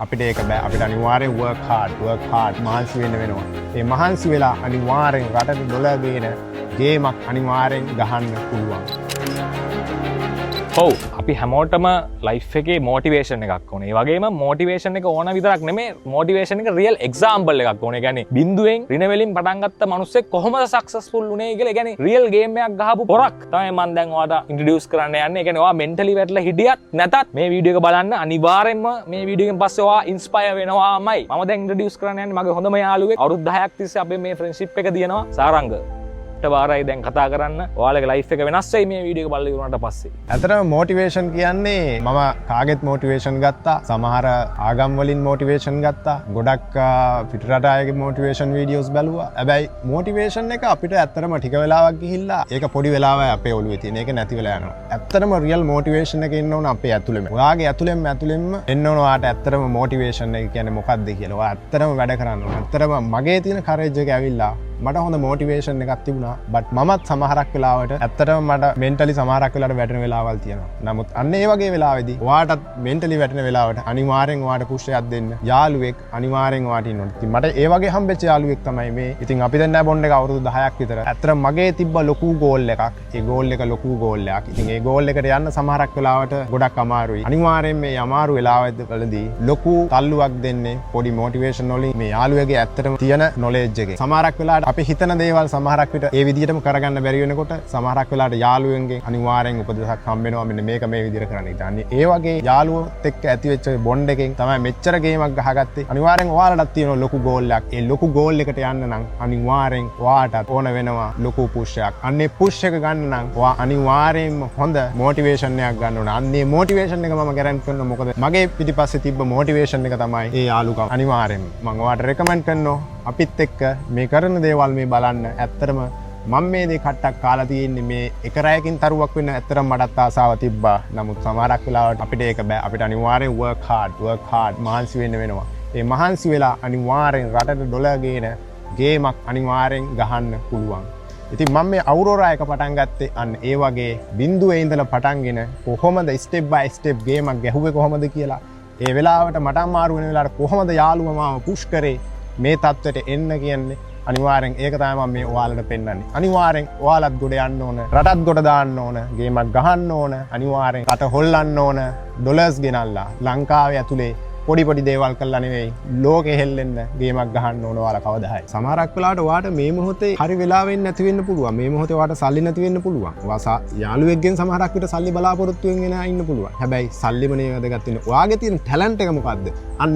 අපිට ඒක බෑ. අපිට අනිවාර්යෙන් work hard මහන්සි වෙන්න වෙනවා. ඒ මහන්සි වෙලා අනිවාර්යෙන් රටට ඩොලර් ගේන ගේමක් අනිවාර්යෙන් ගහන්න පුළුවන්. ඔව් අපි හැමෝටම ලයිෆ් එකේ මොටිවේෂන් එකක් ඕනේ. ඒ වගේම මොටිවේෂන් එක ඕන විතරක් නෙමෙයි මොටිවේෂන් එක රියල් එක්සැම්පල් එකක් ඕනේ. ඒ කියන්නේ බිඳුවෙන් රින වලින් පටන් ගත්ත මිනිස්සෙක් කොහොමද සක්සස්ෆුල් වුනේ කියලා. ඒ කියන්නේ රියල් ගේම් එකක් ගහපු පොරක් තමයි මම දැන් ඔයාලට ඉන්ට්‍රොඩියුස් කරන්න යන්නේ. ඒ කියන්නේ ඔයා මෙන්ටලි වැටලා හිටියත් නැතත් මේ වීඩියෝ එක බලන්න අනිවාර්යෙන්ම මේ වීඩියෝ එකෙන් පස්සේ ඔයා ඉන්ස්පයර් වෙනවාමයි. මම දැන් ඉන්ට්‍රොඩියුස් කරන්න යන්නේ මගේ හොඳම යාළුවෙක්. අවුරුදු 10ක් තිස්සේ අපේ මේ ෆ්‍රෙන්ඩ්ෂිප් එක තියෙනවා. සාරංග වාරයි දැන් කතා කරන්න. ඔයාලගේ ලයිෆ් එක වෙනස් වෙයි මේ වීඩියෝ එක බලලා ඉවරනට පස්සේ. ඇත්තටම මොටිවේෂන් කියන්නේ මම කාගෙත් මොටිවේෂන් ගත්තා. සමහර ආගම් වලින් මොටිවේෂන් ගත්තා. ගොඩක් පිටරට අයගේ මොටිවේෂන් වීඩියෝස් බැලුවා. හැබැයි මොටිවේෂන් එක අපිට ඇත්තටම ටික වෙලාවක් ගිහිල්ලා ඒක පොඩි වෙලාවයි අපේ ඔළුවේ තියෙන. ඒක නැති වෙලා යනවා. ඇත්තටම රියල් මොටිවේෂන් එක ඉන්න ඕන අපේ ඇතුළෙම. ඔයාගේ ඇතුළෙන්ම එන්න ඕන ඔයාට ඇත්තටම මොටිවේෂන් එක කියන්නේ මොකක්ද කියලා. ඔයා ඇත්තටම වැඩ කරන්න ඕන. ඇත්තටම මගේ තියෙන කරේජ් එක ඇවිල්ලා මට හොඳ මොටිවේෂන් එකක් තිබුණා. බට් මමත් සමහරක් වෙලාවට ඇත්තටම මට මෙන්ටලි සමහරක් වෙලාවට වැටෙන වෙලාවල් තියෙනවා. නමුත් අන්න ඒ වගේ වෙලාවෙදී ඔයාටත් මෙන්ටලි වැටෙන වෙලාවට අනිවාර්යෙන් ඔයාට පුෂ් එකක් දෙන්න යාළුවෙක් අනිවාර්යෙන් ඔයාට ඉන්න ඕනේ. ඉතින් මට ඒ වගේ හම්බෙච්ච යාළුවෙක් තමයි මේ. ඉතින් අපි දැන් බොන්ඩ් එක අවුරුදු 10ක් විතර. ඇත්තටම මගේ තිබ්බ ලොකු ගෝල් එකක්. ඒ ගෝල් එක ලොකු ගෝල් එකක්. ඉතින් ඒ ගෝල් එකට යන්න සමහරක් වෙලාවට ගොඩක් අමාරුයි. අනිවාර්යෙන් මේ අමාරු වෙලාවවලදී ලොකු තල්ලුවක් දෙන්නේ පොඩි මොටිවේෂන් වලින් මේ යාළුවගේ ඇත්තටම තියෙන නොලෙජ් එකේ. සමහරක් වෙලාවට අපි හිතන දේවල් සමහරක් විට ඒ විදිහටම කරගන්න බැරි වෙනකොට සමහරක් වෙලාවට යාළුවෙන්ගෙන් අනිවාර්යෙන් උපදෙසක් හම්බ වෙනවා මෙන්න මේක මේ විදිහට කරන්න. ඉතින් ඒ වගේ යාළුවොත් එක්ක ඇති වෙච්ච බොන්ඩ් එකෙන් තමයි මෙච්චර ගේමක් ගහගත්තේ. අනිවාර්යෙන් ඔයාලටත් තියෙන ලොකු ගෝල් එකක්. ඒ ලොකු ගෝල් එකට යන්න නම් අනිවාර්යෙන් ඔයාටත් ඕන වෙනවා ලොකු පුෂ් එකක්. අන්නේ පුෂ් එක ගන්න නම් ඔයා අනිවාර්යෙන්ම හොඳ මොටිවේෂන් එකක් ගන්න ඕන. අන්නේ මොටිවේෂන් එක මම ගැරන්ටි කරනවා. මොකද මගේ පිටිපස්සේ තිබ්බ මොටිවේෂන් එක තමයි ඒ යාළුකම. අනිවාර්යෙන්ම මම ඔයාට රෙකමන්ඩ් කරනවා අපිත් එක්ක මේ කරන දේවල් මේ බලන්න. ඇත්තටම මම මේ දේ කට්ටක් කාලා තියෙන්නේ මේ එක රැයකින් තරුවක් වෙන්න. ඇත්තටම මටත් ආසාව තිබ්බා. නමුත් සමහරක් වෙලාවට අපිට ඒක බෑ. අපිට අනිවාර්යෙන් work hard මහන්සි වෙන්න වෙනවා. ඒ මහන්සි වෙලා අනිවාර්යෙන් රටට ඩොලර් ගේන ගේමක් අනිවාර්යෙන් ගහන්න පුළුවන්. ඉතින් මම මේ අවුරෝරා එක පටන් ගත්තේ අන්න ඒ වගේ බිඳුවේ ඉඳලා පටන්ගෙන කොහොමද ස්ටෙප් බයි ස්ටෙප් ගේමක් ගැහුවේ කොහොමද කියලා. ඒ වෙලාවට මට අමාරු වෙන වෙලාවට කොහොමද යාළුවා මාව පුෂ් කරේ මේ තත්ත්වයට එන්න කියන්නේ. අනිවාර්යෙන් ඒක තමයි මම මේ ඔයාලට පෙන්නන්නේ. අනිවාර්යෙන් ඔයාලත් ගොඩ යන්න ඕන. රටත් ගොඩ දාන්න ඕන. ගේමක් ගහන්න ඕන. අනිවාර්යෙන් රට හොල්ලන්න ඕන. ඩොලර්ස් ගෙනල්ලා ලංකාවේ ඇතුලේ පොඩි දේවල් කරලා නෙවෙයි ලෝකෙ හෙල්ලෙන්න ගේමක් ගහන්න ඕන ඔයාලා කවදා හරි. සමහරක් වෙලාවට ඔයාට මේ මොහොතේ හරි වෙලාවෙන් නැති වෙන්න පුළුවන්. මේ මොහොතේ ඔයාට සල්ලි නැති වෙන්න පුළුවන්. ඔයා යාළුවෙක්ගෙන් සමහරක් විට සල්ලි බලාපොරොත්තු වෙන්න ඉන්න පුළුවන්. හැබැයි සල්ලිම නේ වැදගත් වෙන්නේ. ඔයාගේ තියෙන ටැලන්ට් එක මොකද්ද? අන්න